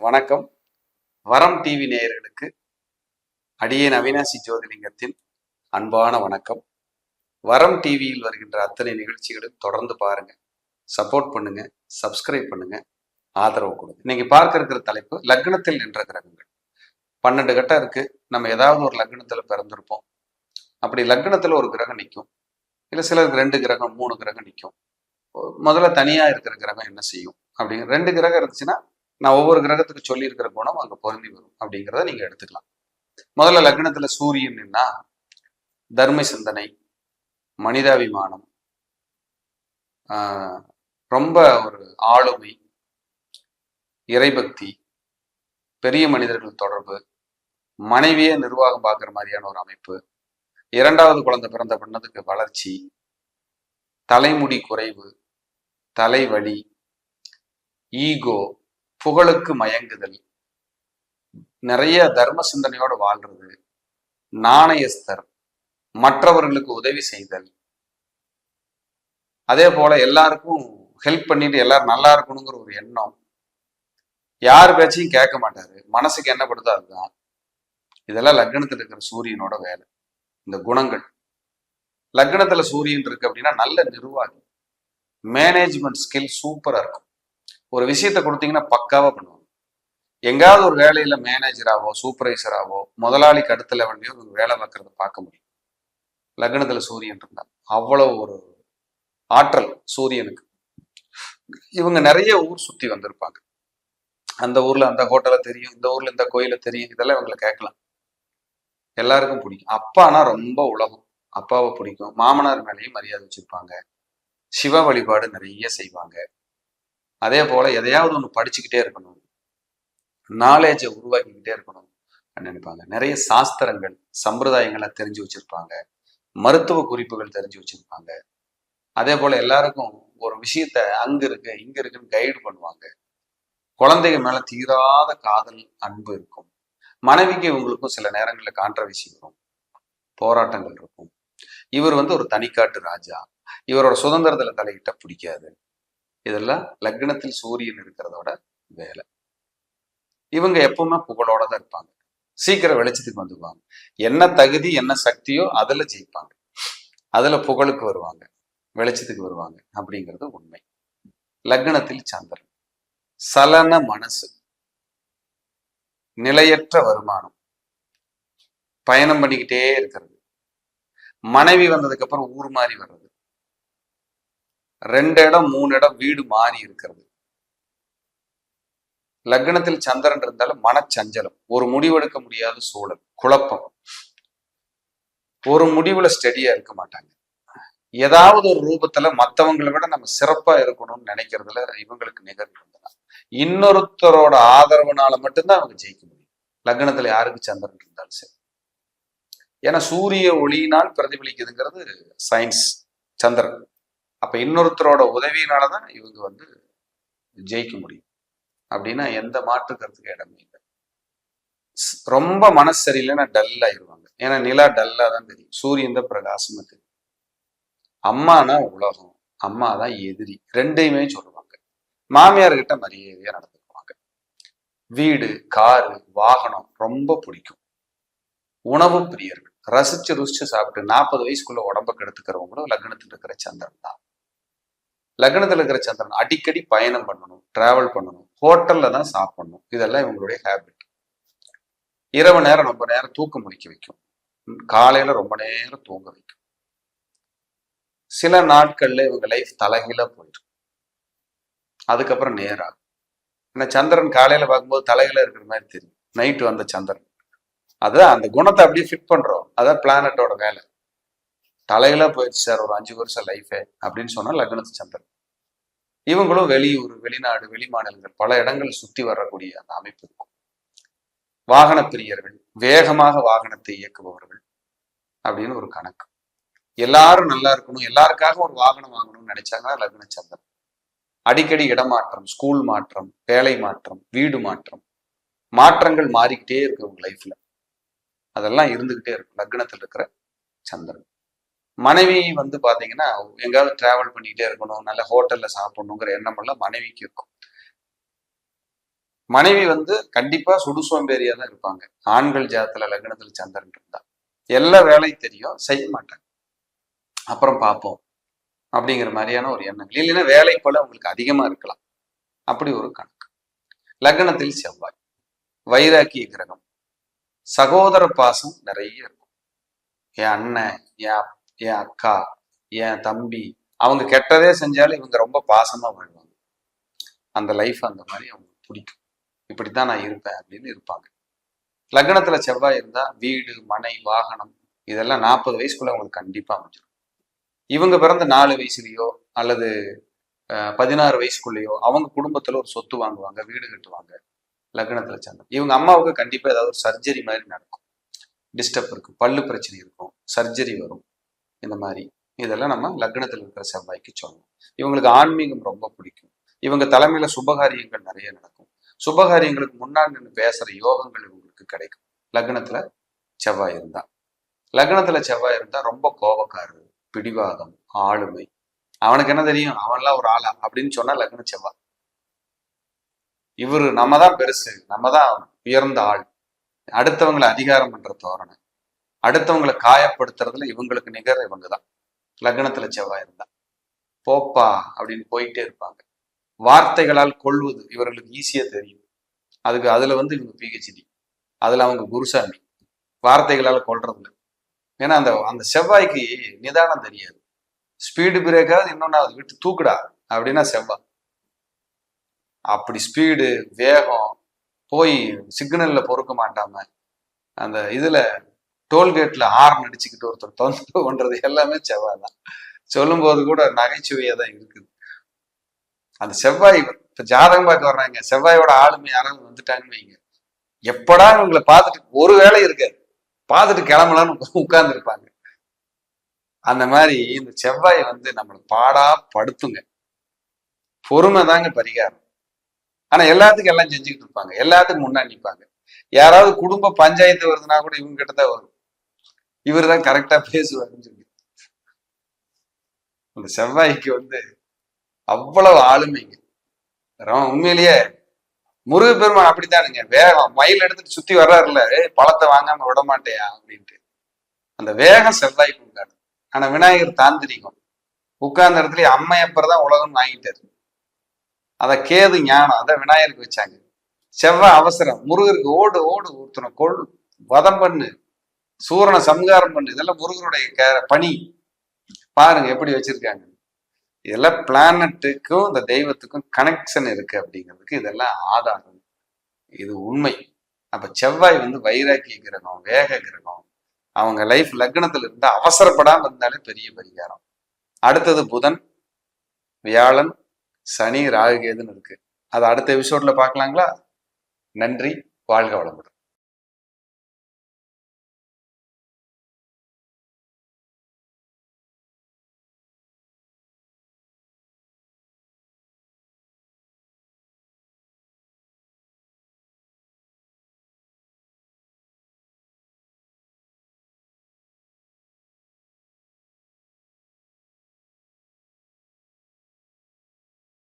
வணக்கம். வரம் டிவி நேயர்களுக்கு அடியேன் அவினாசி ஜோதிலிங்கத்தின் அன்பான வணக்கம். வரம் டிவியில் வருகின்ற அத்தனை நிகழ்ச்சிகளும் தொடர்ந்து பாருங்க, சப்போர்ட் பண்ணுங்க, சப்ஸ்கிரைப் பண்ணுங்க, ஆதரவு கொடுங்க. இன்னைக்கு பார்க்க இருக்கிற தலைப்பு லக்னத்தில் நின்ற கிரகங்கள். 12 கட்டம் இருக்கு. நம்ம ஏதாவது ஒரு லக்னத்துல பிறந்திருப்போம். அப்படி லக்னத்துல ஒரு கிரகம் நிற்கும், இல்ல சிலருக்கு 2 கிரகம் 3 கிரகம் நிற்கும். முதல்ல தனியா இருக்கிற கிரகம் என்ன செய்யும் அப்படிங்கிற 2 கிரகம் இருந்துச்சுன்னா நான் ஒவ்வொரு கிரகத்துக்கு சொல்லி இருக்கிற குணம் அங்க பொருந்தி வரும் அப்படிங்கிறத நீங்க எடுத்துக்கலாம். முதல்ல லக்னத்துல சூரியன் நின்னா தர்ம சிந்தனை, மனிதாபிமானம், ரொம்ப ஒரு ஆளுமை, இறைபக்தி, பெரிய மனிதர்கள் தொடர்பு, மனைவியே நிர்வாகம் பார்க்குற மாதிரியான ஒரு அமைப்பு, 2வது குழந்தை பிறந்த பின்னதுக்கு வளர்ச்சி, தலைமுடி குறைவு, தலைவலி, ஈகோ, புகழுக்கு மயங்குதல், நிறைய தர்ம சிந்தனையோடு வாழ்றது, நாணயஸ்தர், மற்றவர்களுக்கு உதவி செய்தல், அதே போல எல்லாருக்கும் ஹெல்ப் பண்ணிட்டு எல்லாரும் நல்லா இருக்கணுங்கிற ஒரு எண்ணம், யார் பேச்சையும் கேட்க மாட்டாரு, மனசுக்கு என்ன படுதோ அதுதான். இதெல்லாம் லக்னத்துல இருக்கிற சூரியனோட வேலை. இந்த குணங்கள் லக்னத்துல சூரியன் இருக்கு அப்படின்னா நல்ல நிர்வாகி, மேனேஜ்மெண்ட் ஸ்கில் சூப்பரா இருக்கும். ஒரு விஷயத்த கொடுத்தீங்கன்னா பக்காவா பண்ணுவாங்க. எங்காவது ஒரு வேலையில மேனேஜராவோ சூப்பர்வைசராவோ முதலாளிக்கு அடுத்த லெவல்லையோ வேலை பார்க்கறத பார்க்க முடியும் லக்னத்துல சூரியன் இருந்தா. அவ்வளவு ஒரு ஆற்றல் சூரியனுக்கு. இவங்க நிறைய ஊர் சுத்தி வந்திருப்பாங்க. அந்த ஊர்ல அந்த ஹோட்டலை தெரியும், இந்த ஊர்ல இந்த கோயிலை தெரியும், இதெல்லாம் இவங்களை கேட்கலாம். எல்லாருக்கும் பிடிக்கும். அப்பானா ரொம்ப உலகம், அப்பாவை பிடிக்கும். மாமனார் மேலேயும் மரியாதை வச்சிருப்பாங்க. சிவ வழிபாடு நிறைய செய்வாங்க. அதே போல எதையாவது ஒன்று படிச்சுக்கிட்டே இருக்கணும், நாலேஜை உருவாக்கிக்கிட்டே இருக்கணும் நினைப்பாங்க. நிறைய சாஸ்திரங்கள் சம்பிரதாயங்களை தெரிஞ்சு வச்சிருப்பாங்க, மருத்துவ குறிப்புகள் தெரிஞ்சு வச்சிருப்பாங்க. அதே போல எல்லாருக்கும் ஒரு விஷயத்த அங்க இருக்கு இங்க இருக்குன்னு கைடு பண்ணுவாங்க. குழந்தைங்க மேல தீராத காதல் அன்பு இருக்கும். மனைவிக்கு இவங்களுக்கும் சில நேரங்களில் கான்ட்ரவர்சி வரும், போராட்டங்கள் இருக்கும். இவர் ஒரு தனிக்காட்டு ராஜா, இவரோட சுதந்திரத்துல தலையிட்ட பிடிக்காது. இதெல்லாம் லக்னத்தில் சூரியன் இருக்கிறதோட வேலை. இவங்க எப்பவுமே புகழோட தான் இருப்பாங்க. சீக்கிரம் வெளிச்சத்துக்கு வந்துக்குவாங்க. என்ன தகுதி என்ன சக்தியோ அதுல ஜெயிப்பாங்க, அதுல புகழுக்கு வருவாங்க, வெளிச்சத்துக்கு வருவாங்க அப்படிங்கிறது உண்மை. லக்னத்தில் சந்திரன் சலன மனசு, நிலையற்ற வருமானம், பயணம் பண்ணிக்கிட்டே இருக்கிறது, மனைவி வந்ததுக்கு அப்புறம் ஊர் மாறி வர்றது, 2 இடம் 3 இடம் வீடு மாறி இருக்கிறது. லக்னத்தில் சந்திரன் இருந்தாலும் மனச்சஞ்சலம், ஒரு முடிவெடுக்க முடியாத சூழல், குழப்பம், ஒரு முடிவுல ஸ்டெடியா இருக்க மாட்டாங்க. ஏதாவது ஒரு ரூபத்துல மற்றவங்களை விட நம்ம சிறப்பா இருக்கணும்னு நினைக்கிறதுல இவங்களுக்கு நிகர் இருந்தனா இன்னொருத்தரோட ஆதரவுனால மட்டும்தான் அவங்க ஜெயிக்க முடியும். லக்னத்துல யாருக்கு சந்திரன் இருந்தாலும் சரி. ஏன்னா சூரிய ஒளியினால் பிரதிபலிக்குதுங்கிறது சயின்ஸ். சந்திரன் அப்ப இன்னொருத்தரோட உதவியினாலதான் இவங்க ஜெயிக்க முடியும் அப்படின்னா எந்த மாற்று கருத்துக்கு இடமே இல்லை. ரொம்ப மனசு சரியில்லைன்னா டல் ஆயிடுவாங்க. ஏன்னா நிலா டல்லா தான் தெரியும், சூரியன் தான் பிரகாசமா தெரியும். அம்மானா உலகம், அம்மா தான் எதிரி, ரெண்டையுமே சொல்லுவாங்க. மாமியார் கிட்ட மரியாதையா நடந்துக்குவாங்க. வீடு காரு வாகனம் ரொம்ப பிடிக்கும். உணவு பிரியர்கள், ரசிச்சு ருசிச்சு சாப்பிட்டு 40 வயசுக்குள்ள உடம்ப கெடுத்துக்கிறவங்களும் லக்னத்தில் இருக்கிற சந்திரன் தான். லக்னத்தில் இருக்கிற சந்திரன் அடிக்கடி பயணம் பண்ணணும், டிராவல் பண்ணணும், ஹோட்டல்ல தான் சாப்பிடணும். இதெல்லாம் இவங்களுடைய ஹேபிட். இரவு நேரம் ரொம்ப நேரம் தூக்கம் முடிக்க வைக்கும், காலையில ரொம்ப நேரம் தூங்க வைக்கும். சில நாட்கள்ல இவங்க லைஃப் தலைகீழா போயிடும். அதுக்கப்புறம் நேராகும். ஏன்னா சந்திரன் காலையில பார்க்கும்போது தலைகீழா இருக்கிற மாதிரி தெரியும், நைட்டு வந்த சந்திரன். அதான் அந்த குணத்தை அப்படியே ஃபிட் பண்றோம். அதான் பிளானட்டோட வேலை. தலைகீழா போயிடுச்சு சார் ஒரு 5 வருஷம் லைஃபே அப்படின்னு சொன்னா லக்னத்து சந்திரன். இவங்களும் வெளியூர் வெளிநாடு வெளி மாநிலங்கள் பல இடங்கள் சுத்தி வரக்கூடிய அந்த அமைப்பு இருக்கும். வாகன பிரியர்கள், வேகமாக வாகனத்தை இயக்குபவர்கள் அப்படின்னு ஒரு கணக்கு. எல்லாரும் நல்லா இருக்கணும், எல்லாருக்காக ஒரு வாகனம் வாங்கணும்னு நினைச்சாங்கன்னா லக்ன சந்திரன். அடிக்கடி இடமாற்றம், ஸ்கூல் மாற்றம், வேலை மாற்றம், வீடு மாற்றம், மாற்றங்கள் மாறிக்கிட்டே இருக்கு உங்க லைஃப்ல. அதெல்லாம் இருந்துகிட்டே இருக்கும் லக்னத்தில் இருக்கிற சந்திரன். மனைவி பாத்தீங்கன்னா எங்காவது டிராவல் பண்ணிக்கிட்டே இருக்கணும், நல்ல ஹோட்டல்ல சாப்பிடணுங்கிற எண்ணம் எல்லாம் மனைவிக்கு இருக்கும். மனைவி வந்து கண்டிப்பா சுடுசோம்பேறியா தான் இருப்பாங்க. ஆண்கள் ஜாதத்துல லக்னத்துல சந்திரன் இருந்தா எல்லா வேலையும் தெரியும், செய்ய மாட்டாங்க. அப்புறம் பார்ப்போம் அப்படிங்கிற மாதிரியான ஒரு எண்ணங்கள். இல்லைன்னா வேலை போல உங்களுக்கு அதிகமா இருக்கலாம். அப்படி ஒரு கணக்கு. லக்னத்தில் செவ்வாய் வைராக்கிய கிரகம். சகோதர பாசம் நிறைய இருக்கும். என் அண்ணன், என் அக்கா, என் தம்பி, அவங்க கெட்டதே செஞ்சாலும் இவங்க ரொம்ப பாசமா வாழ்வாங்க. அந்த லைஃப் அந்த மாதிரி அவங்களுக்கு பிடிக்கும். இப்படித்தான் நான் இருப்பேன் அப்படின்னு இருப்பாங்க. லக்னத்துல செவ்வாய் இருந்தா வீடு, மனை, வாகனம் இதெல்லாம் 40 வயசுக்குள்ள அவங்களுக்கு கண்டிப்பா அமைஞ்சிடும். இவங்க பிறந்த 4 வயசுலயோ அல்லது 16 வயசுக்குள்ளேயோ அவங்க குடும்பத்துல ஒரு சொத்து வாங்குவாங்க, வீடு கட்டுவாங்க. லக்னத்துல சந்திரன். இவங்க அம்மாவுக்கு கண்டிப்பா ஏதாவது ஒரு சர்ஜரி மாதிரி நடக்கும். டிஸ்டர்ப் இருக்கும், பல்லு பிரச்சனை இருக்கும், சர்ஜரி வரும். இந்த மாதிரி இதெல்லாம் நம்ம லக்னத்தில் இருக்கிற செவ்வாய்க்கு சொல்லணும். இவங்களுக்கு ஆன்மீகம் ரொம்ப பிடிக்கும். இவங்க தலைமையில சுபகாரியங்கள் நிறைய நடக்கும். சுபகாரியங்களுக்கு முன்னாடி நின்று பேசுற யோகங்கள் இவங்களுக்கு கிடைக்கும். லக்னத்துல செவ்வாய் இருந்தா. லக்னத்துல செவ்வாய் இருந்தா ரொம்ப கோபக்காரர், பிடிவாதம், ஆளுமை. அவனுக்கு என்ன தெரியும், அவன்லாம் ஒரு ஆளா அப்படின்னு சொன்னா லக்ன செவ்வாய். இவரு நம்ம தான் பெருசு, நம்ம தான் உயர்ந்த ஆள், அடுத்தவங்களை அதிகாரம் பண்ற தோரணை, அடுத்தவங்களை காயப்படுத்துறதுல இவங்களுக்கு நிகர் இவங்க தான். லக்னத்துல செவ்வாய் இருந்தா போப்பா அப்படின்னு போயிட்டே இருப்பாங்க. வார்த்தைகளால் கொள்வது இவர்களுக்கு ஈஸியா தெரியும். அதுல வந்து இவங்க பிஹெச்டி, அதுல அவங்க குருசாமி. வார்த்தைகளால் கொள்றதுல ஏன்னா அந்த அந்த செவ்வாய்க்கு நிதானம் தெரியாது. ஸ்பீடு பிரேக்காவது இன்னொன்னாவது விட்டு தூக்குடா அப்படின்னா செவ்வாய் அப்படி ஸ்பீடு வேகம் போய் சிக்னல்ல பொறுக்க மாட்டாம அந்த இதுல டோல்கேட்ல ஹார்ன் அடிச்சுக்கிட்டு ஒருத்தர் தொந்தரவு பண்றது எல்லாமே செவ்வாய் தான். சொல்லும் போது கூட நகைச்சுவையா தான் இருக்குது. அந்த செவ்வாய் இப்ப ஜாதகம் பார்க்க வர்றாங்க, செவ்வாயோட ஆளுமை யாராவது வந்துட்டாங்கன்னு வைங்க, எப்படா இவங்களை பார்த்துட்டு ஒரு வேலை இருக்காது, பார்த்துட்டு கிளம்பலான்னு உட்கார்ந்து இருப்பாங்க. அந்த மாதிரி இந்த செவ்வாய் வந்து நம்மளை பாடா படுத்துங்க. பொறுமை தாங்க பரிகாரம். ஆனா எல்லாத்துக்கும் எல்லாம் செஞ்சுக்கிட்டு இருப்பாங்க, எல்லாத்துக்கும் முன்னாடி நிற்பாங்க. யாராவது குடும்ப பஞ்சாயத்து வருதுன்னா கூட இவங்க கிட்ட தான் வரும். இவர் தான் கரெக்டா பேசுவாருன்னு சொல்லி. அந்த செவ்வாய்க்கு வந்து அவ்வளவு ஆளுமைங்க. உண்மையிலேயே முருகப்பெருமான் அப்படித்தானுங்க. வேகம் மயில் எடுத்துட்டு சுத்தி வர்றாருல்ல, பழத்தை வாங்காம விட மாட்டேயா அப்படின்ட்டு. அந்த வேகம் செவ்வாய்க்கு உண்டாது. ஆனா விநாயகர் தாந்திரிகம், உட்கார்ந்த இடத்துல அம்மையப்பர் தான் உலகம் வாங்கிட்டாரு. அத கேது ஞானம், அத விநாயகருக்கு வச்சாங்க. செவ்வாய் அவசரம், முருகருக்கு ஓடு ஓடு ஊத்தணும், கொள் வதம் பண்ணு, சூரனை சம்ஹாரம் பண்ணு, இதெல்லாம் முருகருடைய பணி. பாருங்க எப்படி வச்சிருக்காங்க. இதெல்லாம் பிளானட்டுக்கும் இந்த தெய்வத்துக்கும் கனெக்ஷன் இருக்கு அப்படிங்கிறதுக்கு இதெல்லாம் ஆதாரம். இது உண்மை. அப்ப செவ்வாய் வந்து வைராக்கிய கிரகம், வேக கிரகம். அவங்க லைஃப் லக்னத்துல இருந்தா அவசரப்படாம இருந்தாலே பெரிய பரிகாரம். அடுத்தது புதன், வியாழன், சனி, ராகு, கேதுன்னு இருக்கு. அது அடுத்த எபிசோட்ல பார்க்கலாங்களா? நன்றி, வாழ்க வளமுடன்.